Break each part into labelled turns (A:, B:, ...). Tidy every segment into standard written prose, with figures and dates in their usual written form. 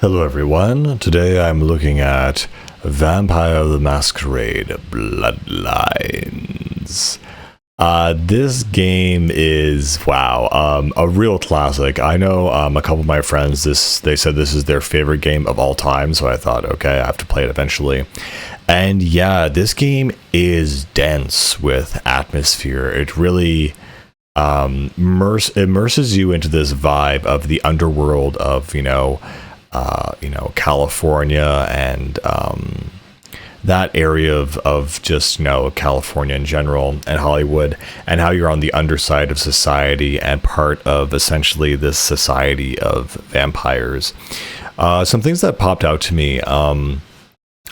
A: Hello everyone, today I'm looking at Vampire the Masquerade Bloodlines. This game is, a real classic. I know a couple of my friends, they said this is their favorite game of all time, so I thought, okay, I have to play it eventually. And yeah, this game is dense with atmosphere. It really immerses you into this vibe of the underworld of, California and that area of just, California in general and Hollywood, and how you're on the underside of society and part of essentially this society of vampires. Some things that popped out to me.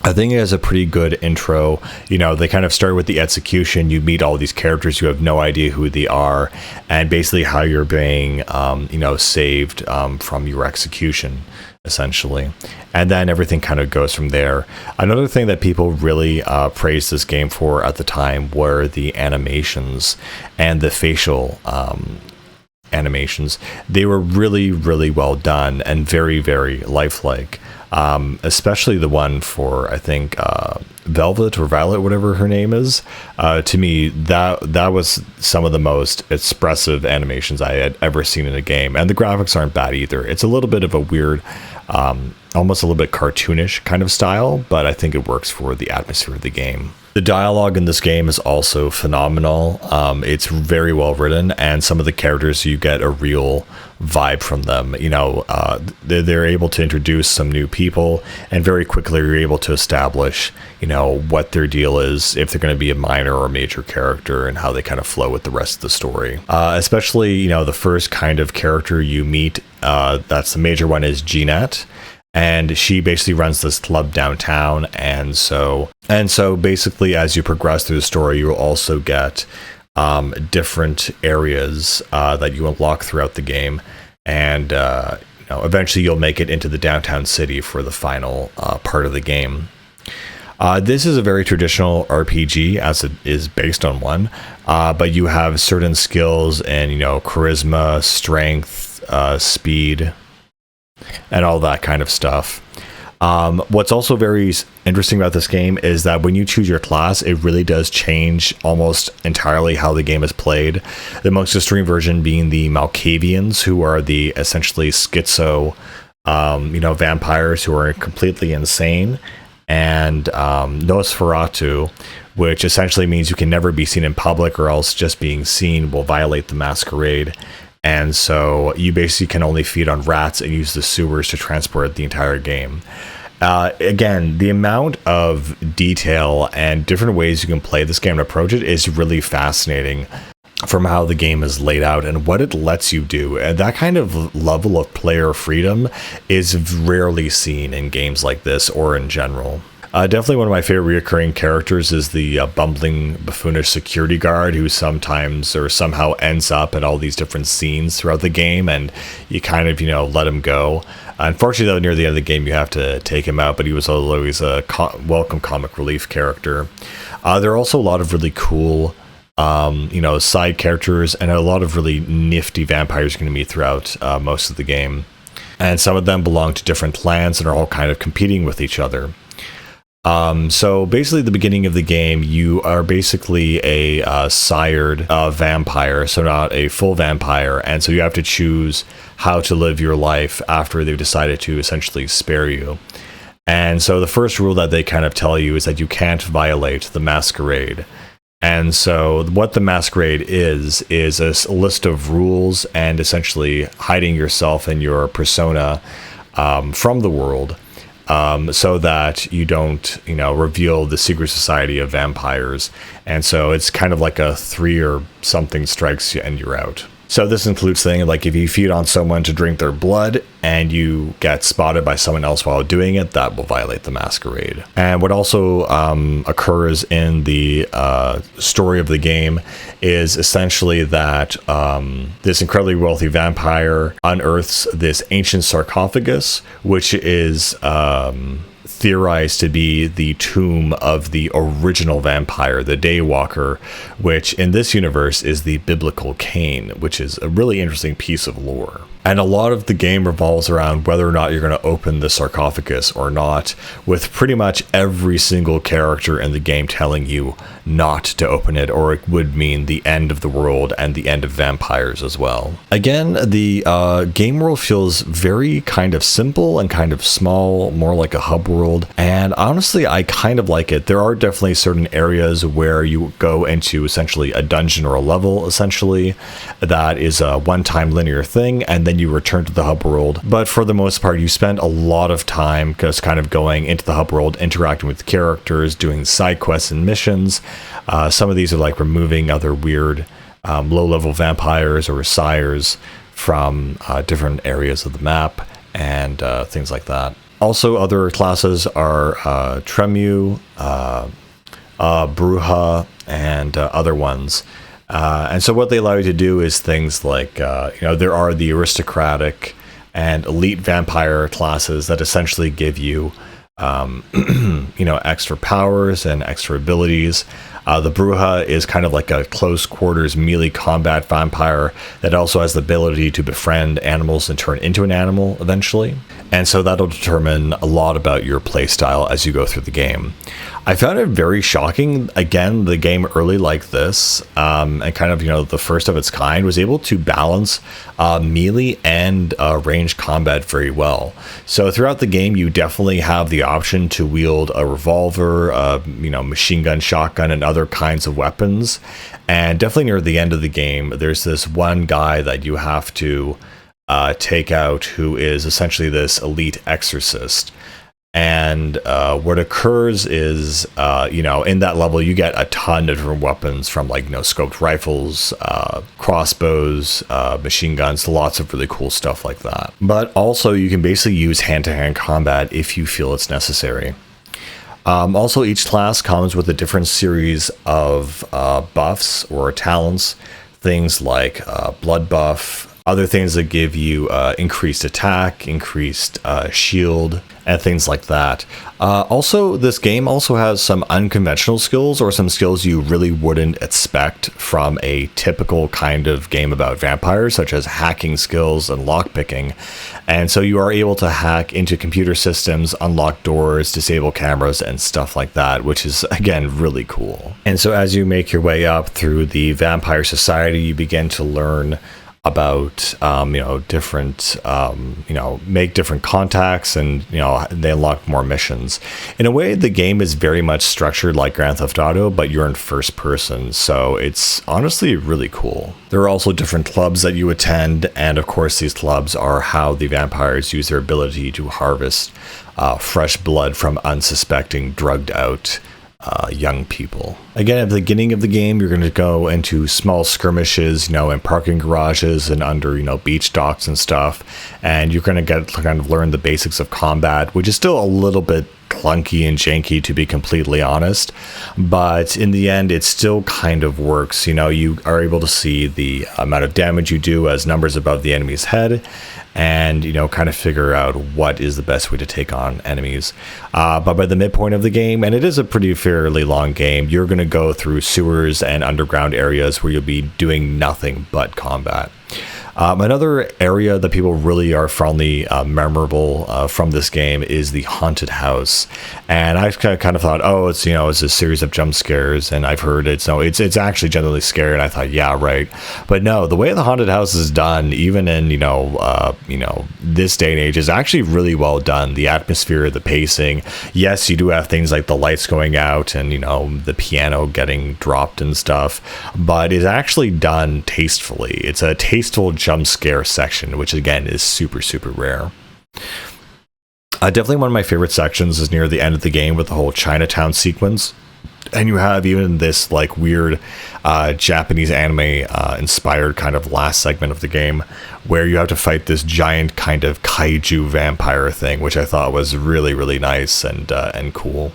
A: I think it has a pretty good intro. They kind of start with the execution. You meet all these characters. You have no idea who they are, and basically how you're being, saved from your execution, essentially. And then everything kind of goes from there. Another thing that people really praised this game for at the time were the animations and the facial animations. They were really, really well done and very, very lifelike. Especially the one for, I think, Velvet or Violet, whatever her name is. To me, that was some of the most expressive animations I had ever seen in a game. And the graphics aren't bad either. It's a little bit of a weird, almost a little bit cartoonish kind of style, but I think it works for the atmosphere of the game. The dialogue in this game is also phenomenal. It's very well written, and some of the characters, you get a real vibe from them. They're able to introduce some new people, and very quickly you're able to establish, what their deal is, if they're going to be a minor or major character, and how they kind of flow with the rest of the story. Especially, the first kind of character you meet, that's the major one, is Jeanette. And she basically runs this club downtown, and so basically as you progress through the story, you will also get different areas that you unlock throughout the game, and eventually you'll make it into the downtown city for the final part of the game. This is a very traditional RPG, as it is based on one, but you have certain skills and charisma, strength, speed, and all that kind of stuff. What's also very interesting about this game is that when you choose your class, it really does change almost entirely how the game is played. The most extreme version being the Malkavians, who are the essentially schizo, vampires who are completely insane, and Nosferatu, which essentially means you can never be seen in public, or else just being seen will violate the Masquerade. And so you basically can only feed on rats and use the sewers to transport the entire game. Again, the amount of detail and different ways you can play this game and approach it is really fascinating, from how the game is laid out and what it lets you do. And that kind of level of player freedom is rarely seen in games like this, or in general. Definitely one of my favorite recurring characters is the bumbling, buffoonish security guard, who sometimes or somehow ends up at all these different scenes throughout the game, and you kind of, let him go. Unfortunately, though, near the end of the game, you have to take him out, but he was always a welcome comic relief character. There are also a lot of really cool, side characters, and a lot of really nifty vampires you're going to meet throughout most of the game. And some of them belong to different clans and are all kind of competing with each other. So basically, the beginning of the game, you are basically a sired vampire, so not a full vampire, and so you have to choose how to live your life after they've decided to essentially spare you. And so the first rule that they kind of tell you is that you can't violate the Masquerade. And so what the Masquerade is a list of rules and essentially hiding yourself and your persona from the world. So that you don't, reveal the secret society of vampires. And so it's kind of like a 3 or something strikes you and you're out. So this includes things like if you feed on someone to drink their blood and you get spotted by someone else while doing it, that will violate the Masquerade. And what also occurs in the story of the game is essentially that this incredibly wealthy vampire unearths this ancient sarcophagus, which is theorized to be the tomb of the original vampire, the Daywalker, which in this universe is the biblical Cain, which is a really interesting piece of lore. And a lot of the game revolves around whether or not you're going to open the sarcophagus or not, with pretty much every single character in the game telling you not to open it, or it would mean the end of the world and the end of vampires as well. Again, the game world feels very kind of simple and kind of small, more like a hub world, and honestly, I kind of like it. There are definitely certain areas where you go into essentially a dungeon or a level, essentially, that is a one-time linear thing, and then you return to the hub world. But for the most part, you spend a lot of time just kind of going into the hub world, interacting with characters, doing side quests and missions. Some of these are like removing other weird low-level vampires or sires from different areas of the map and things like that. Also, other classes are Tremu, Bruja, and other ones. And so what they allow you to do is things like, there are the aristocratic and elite vampire classes that essentially give you, extra powers and extra abilities. The Bruja is kind of like a close quarters melee combat vampire that also has the ability to befriend animals and turn into an animal eventually. And so that'll determine a lot about your playstyle as you go through the game. I found it very shocking. Again, the game early like this, and kind of, the first of its kind, was able to balance melee and range combat very well. So throughout the game, you definitely have the option to wield a revolver, machine gun, shotgun, and other kinds of weapons. And definitely near the end of the game, there's this one guy that you have to take out, who is essentially this elite exorcist. And what occurs is, in that level, you get a ton of different weapons, from scoped rifles, crossbows, machine guns, lots of really cool stuff like that. But also, you can basically use hand-to-hand combat if you feel it's necessary. Also, each class comes with a different series of buffs or talents, things like blood buff, other things that give you increased attack, increased shield, and things like that. Also, this game also has some unconventional skills, or some skills you really wouldn't expect from a typical kind of game about vampires, such as hacking skills and lockpicking. And so you are able to hack into computer systems, unlock doors, disable cameras, and stuff like that, which is, again, really cool. And so as you make your way up through the vampire society, you begin to learn about different make different contacts, and they unlock more missions. In a way, the game is very much structured like Grand Theft Auto, but you're in first person, so it's honestly really cool. There are also different clubs that you attend, and of course these clubs are how the vampires use their ability to harvest fresh blood from unsuspecting, drugged out young people. Again, at the beginning of the game, you're going to go into small skirmishes, in parking garages and under, beach docks and stuff, and you're going to get to kind of learn the basics of combat, which is still a little bit clunky and janky, to be completely honest, but in the end it still kind of works. You are able to see the amount of damage you do as numbers above the enemy's head, and kind of figure out what is the best way to take on enemies. But by the midpoint of the game, and it is a pretty fairly long game, you're going to go through sewers and underground areas where you'll be doing nothing but combat. Another area that people really are fondly memorable from this game is the haunted house, and I kind of thought, oh, it's it's a series of jump scares, and I've heard it's actually generally scary, and I thought, yeah, right, but no, the way the haunted house is done, even in this day and age, is actually really well done. The atmosphere, the pacing. Yes, you do have things like the lights going out and the piano getting dropped and stuff, but it's actually done tastefully. It's a tasteful jump scare section, which again is super, super rare. Definitely one of my favorite sections is near the end of the game with the whole Chinatown sequence. And you have even this weird Japanese anime inspired kind of last segment of the game where you have to fight this giant kind of kaiju vampire thing, which I thought was really, really nice and cool.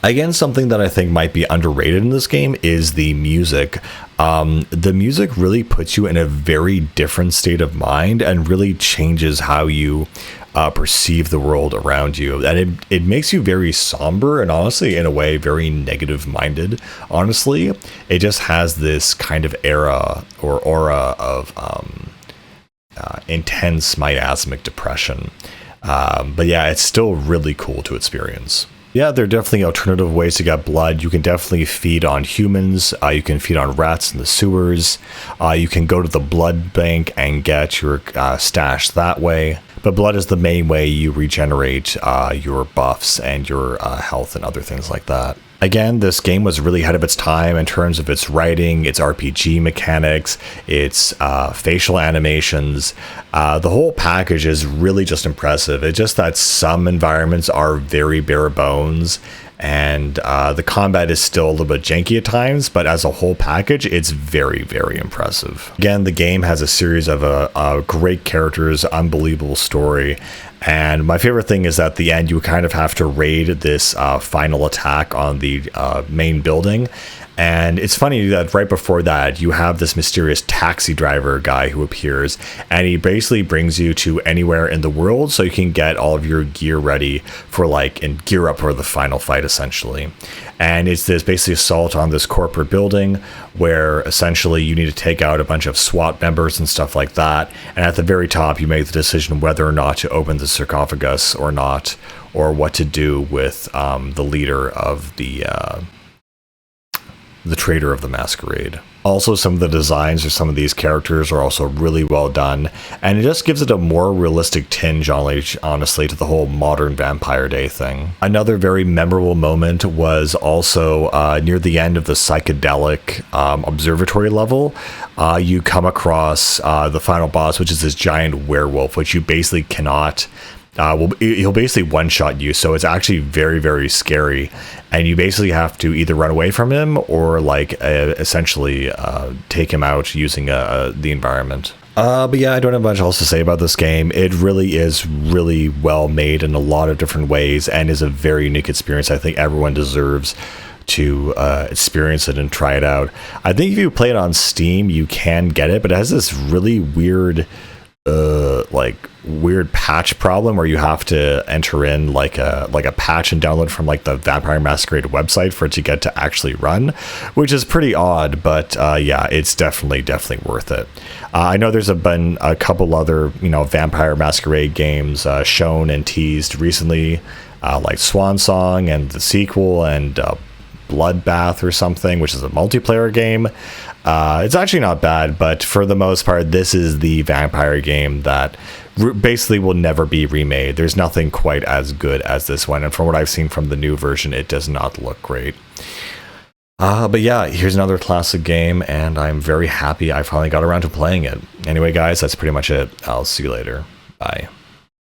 A: Again, something that I think might be underrated in this game is the music. The music really puts you in a very different state of mind and really changes how you perceive the world around you. And it makes you very somber and honestly, in a way, very negative minded. Honestly, it just has this kind of era or aura of intense miasmic depression. But yeah, it's still really cool to experience. Yeah, there are definitely alternative ways to get blood. You can definitely feed on humans. You can feed on rats in the sewers. You can go to the blood bank and get your stash that way. But blood is the main way you regenerate your buffs and your health and other things like that. Again, this game was really ahead of its time in terms of its writing, its RPG mechanics, its facial animations. The whole package is really just impressive. It's just that some environments are very bare bones, and the combat is still a little bit janky at times, but as a whole package, it's very, very impressive. Again, the game has a series of great characters, unbelievable story, and my favorite thing is at the end, you kind of have to raid this final attack on the main building. And it's funny that right before that, you have this mysterious taxi driver guy who appears, and he basically brings you to anywhere in the world so you can get all of your gear ready for and gear up for the final fight, essentially. And it's this basically assault on this corporate building where essentially you need to take out a bunch of SWAT members and stuff like that. And at the very top, you make the decision whether or not to open the sarcophagus or not, or what to do with the leader of the traitor of the Masquerade. Also, some of the designs of some of these characters are also really well done, and it just gives it a more realistic tinge, honestly, to the whole modern Vampire Day thing. Another very memorable moment was also near the end of the psychedelic observatory level. You come across the final boss, which is this giant werewolf, which you basically cannot... he'll basically one-shot you, so it's actually very, very scary, and you basically have to either run away from him or essentially take him out using the environment. But yeah, I don't have much else to say about this game. It really is really well made in a lot of different ways and is a very unique experience. I think everyone deserves to experience it and try it out. I think if you play it on Steam, you can get it, but it has this really weird weird patch problem where you have to enter in like a patch and download from the Vampire Masquerade website for it to get to actually run, which is pretty odd, but yeah, it's definitely worth it. I know there's been a couple other Vampire Masquerade games shown and teased recently, like Swan Song and the sequel, and Bloodbath or something, which is a multiplayer game. It's actually not bad, but for the most part, this is the vampire game that basically will never be remade. There's nothing quite as good as this one, and from what I've seen from the new version, it does not look great. But yeah, here's another classic game, and I'm very happy I finally got around to playing it. Anyway, guys, that's pretty much it. I'll see you later. Bye.